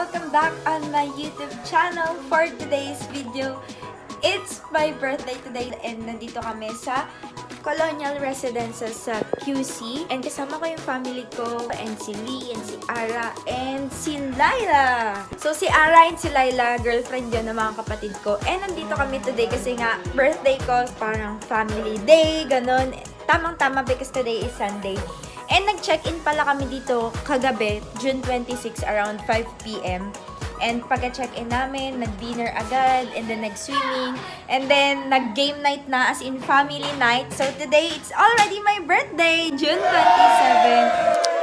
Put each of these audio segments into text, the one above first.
welcome back on my YouTube channel. For today's video, it's my birthday today and nandito kami sa Colonial Residences sa QC. And kasama ko yung family ko and si Lee and si Ara and si Laila. So si Ara and si Laila, girlfriend yun ng mga kapatid ko. And nandito kami today kasi nga birthday ko, parang family day, ganun. Tamang-tama because today is Sunday. And nag-check-in pala kami dito kagabi, June 26, around 5 p.m. And pagka-check-in namin, nag-dinner agad, and then nag-swimming, and then nag-game night na, as in family night. So today, it's already my birthday, June 27.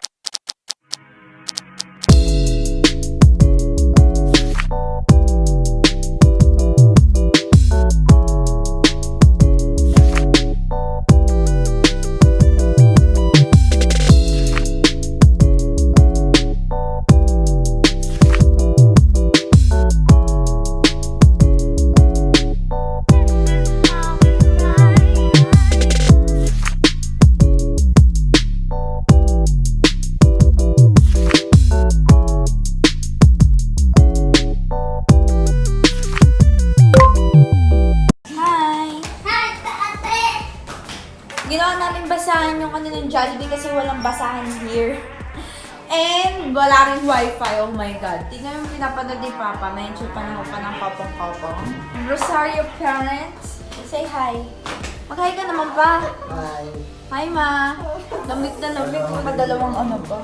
Ginawa namin basahan yung kaninang Jollibee kasi walang basahan here. And wala rin wifi. Oh my God. Tingnan yung pinapanood ni Papa. Medyo panahon pa ng kapong-kapong. Rosario parents, say hi. Mag-hi ka naman pa. Hi. Hi, Ma. Lamig na lamig. Madalawang ano pa.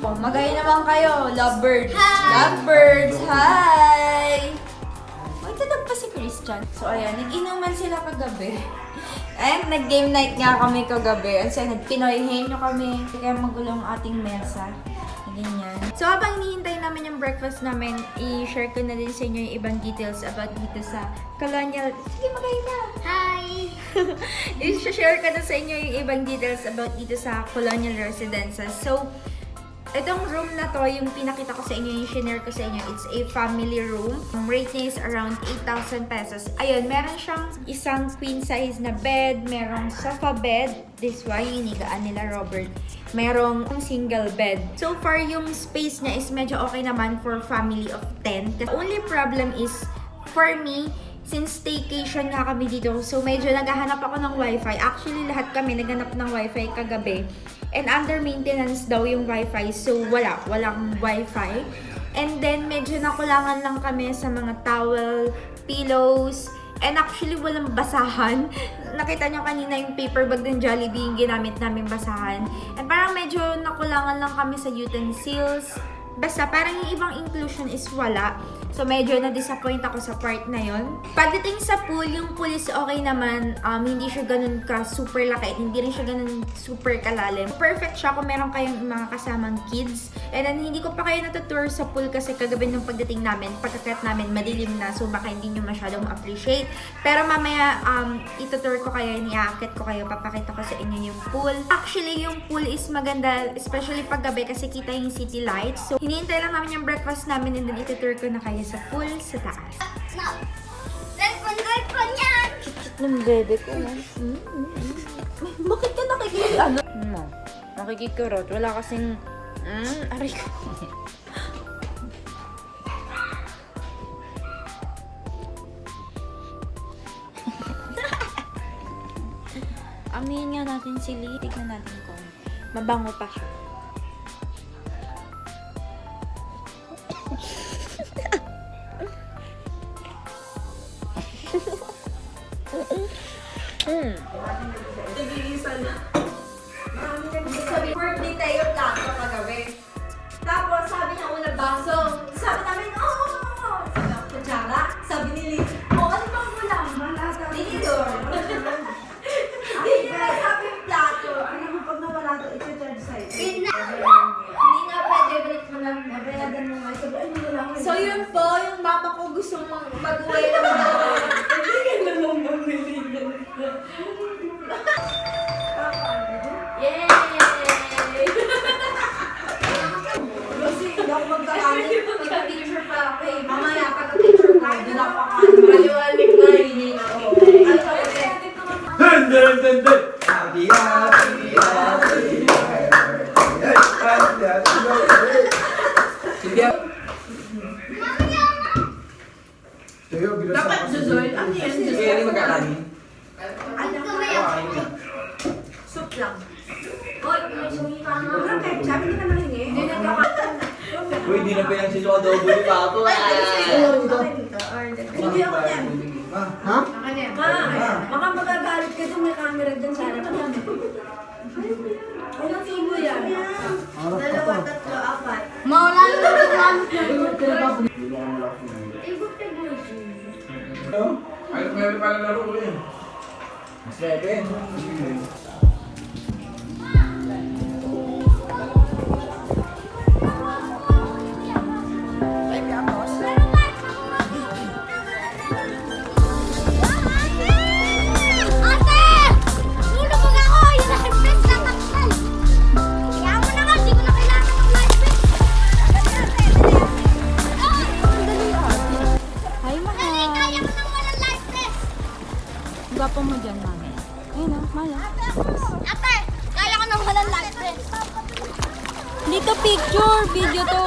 Mag-hi naman kayo. Lovebirds. Hi. Lovebirds. Hi. Tatag pa si Christian. So, ayan. Nag-inuman sila kagabi. And nag-game night nga kami kagabi. And so, nagpinoyhin nyo kami. Kaya magulo ang ating mesa. Ganyan. So, habang hinihintay namin yung breakfast namin, i-share ko na din sa inyo yung ibang details about dito sa Colonial... Sige, mag-hi na! Hi! I-share ko na sa inyo yung ibang details about dito sa Colonial Residences. So, itong room na to, yung pinakita ko sa inyo, yung shinare ko sa inyo, it's a family room. Ang rate niya is around 8,000 pesos. Ayun, meron siyang isang queen size na bed, merong sofa bed, this one, yung inigaan nila, Robert. Merong single bed. So far, yung space niya is medyo okay naman for family of 10. The only problem is, for me, since staycation nga kami dito, so medyo naghahanap ako ng wifi. Actually, lahat kami naghanap ng wifi kagabi. And under maintenance daw yung wifi, so walang wifi. And then, medyo nakulangan lang kami sa mga towel, pillows, and actually walang basahan. Nakita nyo kanina yung paper bag ng Jollibee yung ginamit namin basahan. And parang medyo nakulangan lang kami sa utensils. Basta parang yung ibang inclusion is wala. So medyo na-disappoint ako sa part na yon. Pagdating sa pool, yung pool is okay naman. Hindi siya ganun ka super laki. Hindi rin siya ganun super kalalim. Perfect siya kung meron kayong mga kasamang kids. And then hindi ko pa kayo natutour sa pool kasi kagabi nung pagdating namin, pagkakat namin, madilim na. So baka hindi nyo masyadong appreciate. Pero mamaya, itutour ko kayo, niaakit ko kayo, papakita ko sa inyo yung pool. Actually, yung pool is maganda, especially paggabi kasi kita yung city lights. So hinihintay lang namin yung breakfast namin and then itutour ko na kayo sa pool sa taas. No. Lekon yan! Chit-chit ng bebe ko. Bakit ka nakikik... No. Nakikikurot. Wala kasing... aray ko. Amihin nga natin si Lee. Tignan natin kung mabango pa siya. Sabi, birthday tayo plato kagabi. Tapos sabi niya una baso. Sabi namin, sabi ako, kutsara. Sabi ni Lee, ano bang ulam? Tinidor. Hindi niya sabi yung plato. Ano mo pag nawala ito, i-charge sa'yo? Hindi nga pwede, balik mo lang. Nabayadan mo nga. Sabi, ano mo lang? So yun po, yung mama ko gusto mag-uwi ng mga. Hindi ka na lang mamili. Yay! Kasi hindi ako magkakamit. Pagka-picture pa ako eh. Mamaya pagka-picture ko, doon ako maliwanag na rin. Happy, happy, happy birthday. Sabi ko naman hingi. Hindi Uy, di na pinansin ko adobo ni Papo. Hindi ako yan. Ha? Baka magagalit ka dun, may camera dyan sa harap namin. Ilang tubo yan? 2, 3, 4. Mawala na lang. Ay, meron pala laro ko yun. 7. Ate! Lulubog ako! Yung life vest nataktan! Kaya mo naman, di ko na kailangan ng life vest! Hi, Dali, mahal. kaya ko nang walang life vest! Gwapo mo dyan, mami. Ayun o, mahal. Ate! Kaya ko nang walang life vest! Dito picture, video to.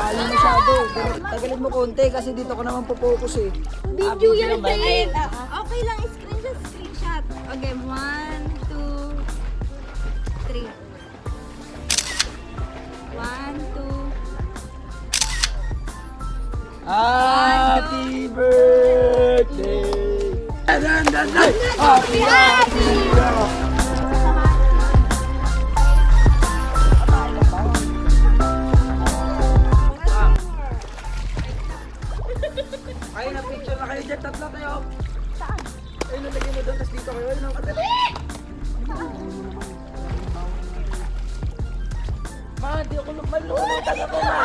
Alam masyado. Tagalin mo konti kasi dito ko naman po-focus eh. Video yan, babe. Okay lang, screenshot. Okay, 1, 2, 3. 1, 2. Happy birthday! Happy Ayun na picture na kayo dyan, tatlo kayo. Saan? Ayun, nalagay mo doon, tapos dito kayo. Ayun ang katali. Ma, di ako malulutan ako, ma.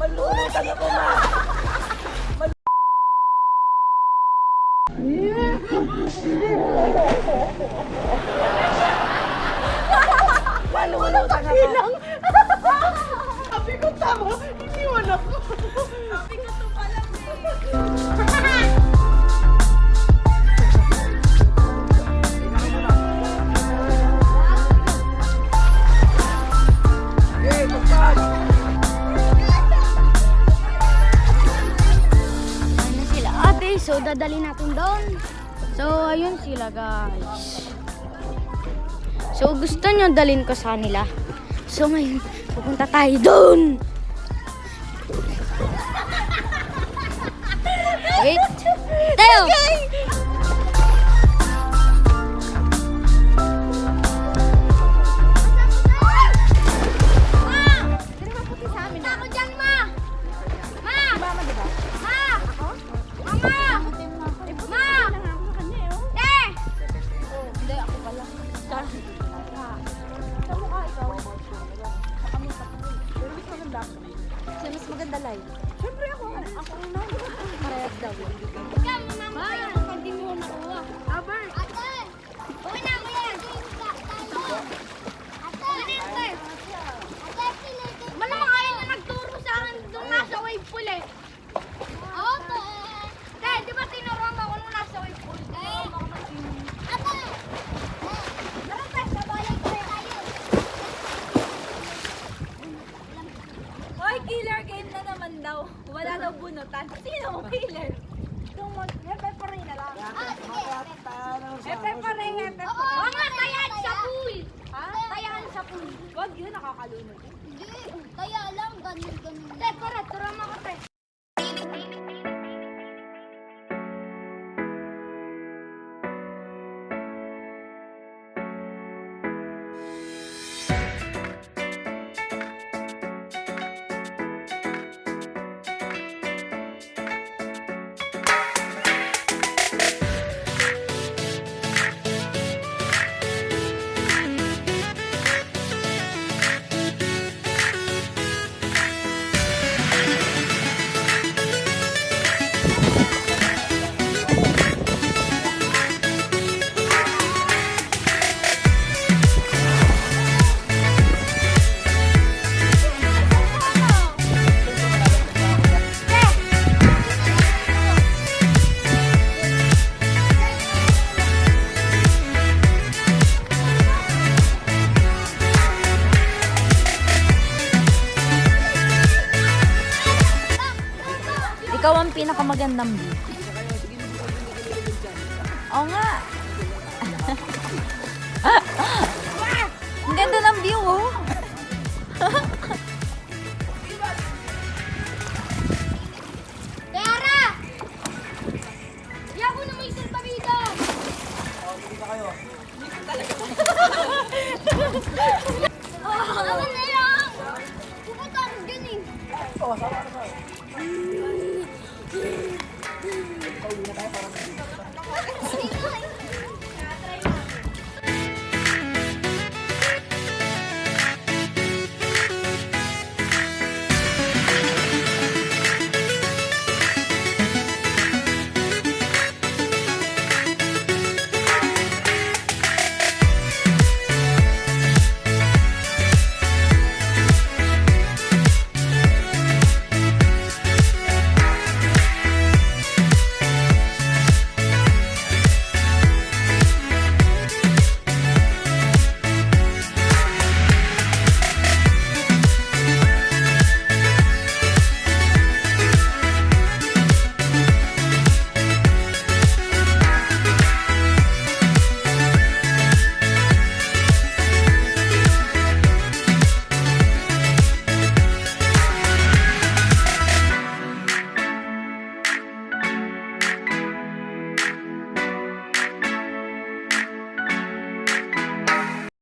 Malulutan ako, ma. Malulutan ako. Sabi ko tama, iniwan ako. Sabi ko ito pala, Ayun na sila ate, so dadali natin doon. So ayun sila guys. So gusto nyo dalhin ko sa nila. So ngayon, pupunta tayo doon. Wait. Tayo! Ako dyan, ma! Ma! Mama, diba? Ma! Ako? Mama! Ma! Eh! Hindi, ako pala. Sa mukha ikaw. Sa kami, sa kami. Pero mas maganda ako. Siya mas maganda live. Siyempre ako. Ako na. Parehas daw. Ikaw, mama, kaya ko pag di mo nakuha. Aber. Ate! Uwi na ako yan! Ate! Ate! Malamang kayo na nagturo sa akin doon nasa wave pool eh. Ate! Ate, di ba tinuruan ako nung nasa wave pool? Ate! Meron pa, sabayan ko tayo. Hoy, killer game na naman daw. Wala daw bunutan. Sino mo killer? Epe pa rin na lang. Epe pa rin, epe pa rin. Oo nga, tayan sa pool! Ha? Tayan sa pool. Wag yun, nakakalunod. Hindi, kaya lang, ganun-ganun. Te, tara, tara mga te. Ikaw ang pinakamagandang view. Oo nga. Ang ganda ng view, oh. Tara! Yago na may isang pabida! Ako na lang! Pupunta ako dyan eh.